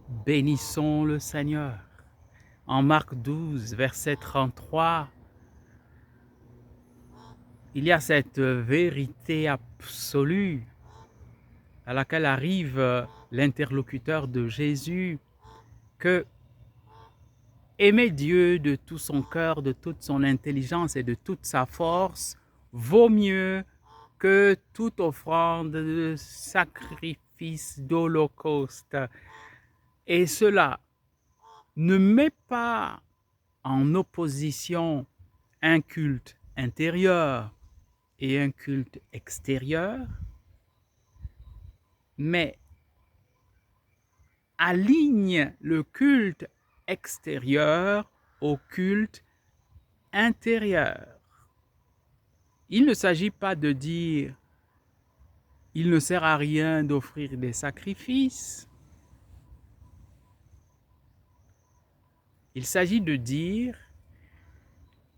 Bénissons le Seigneur. En Marc 12, verset 33, il y a cette vérité absolue à laquelle arrive l'interlocuteur de Jésus, que aimer Dieu de tout son cœur, de toute son intelligence et de toute sa force vaut mieux que toute offrande de sacrifice, d'holocauste. Et cela ne met pas en opposition un culte intérieur et un culte extérieur, mais aligne le culte extérieur au culte intérieur. Il ne s'agit pas de dire il ne sert à rien d'offrir des sacrifices. Il s'agit de dire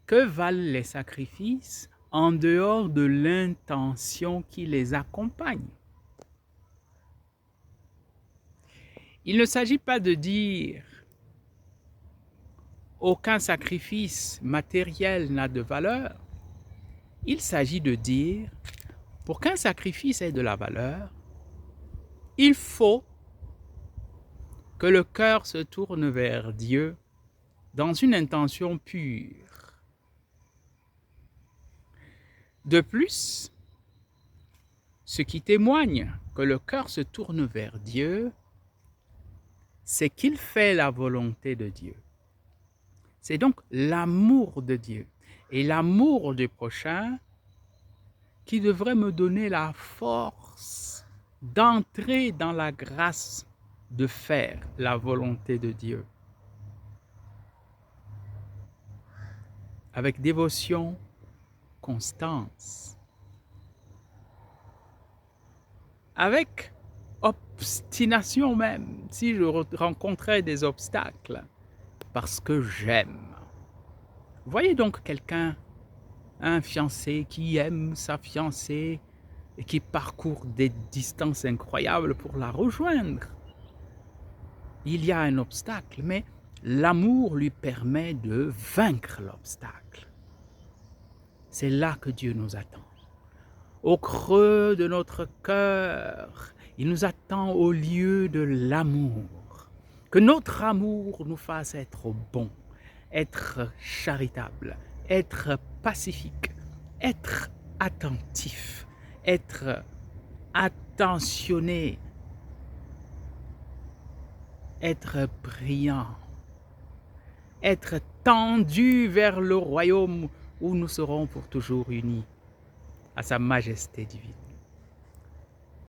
que valent les sacrifices en dehors de l'intention qui les accompagne. Il ne s'agit pas de dire aucun sacrifice matériel n'a de valeur. Il s'agit de dire pour qu'un sacrifice ait de la valeur, il faut que le cœur se tourne vers Dieu dans une intention pure. De plus, ce qui témoigne que le cœur se tourne vers Dieu, c'est qu'il fait la volonté de Dieu. C'est donc l'amour de Dieu et l'amour du prochain qui devrait me donner la force d'entrer dans la grâce de faire la volonté de Dieu. Avec dévotion, constance, avec obstination même, si je rencontrais des obstacles, parce que j'aime. Voyez donc quelqu'un, un fiancé qui aime sa fiancée et qui parcourt des distances incroyables pour la rejoindre. Il y a un obstacle, mais l'amour lui permet de vaincre l'obstacle. C'est là que Dieu nous attend. Au creux de notre cœur, il nous attend au lieu de l'amour. Que notre amour nous fasse être bon, être charitable, être pacifique, être attentif, être attentionné, être brillant, être tendu vers le royaume où nous serons pour toujours unis à sa majesté divine.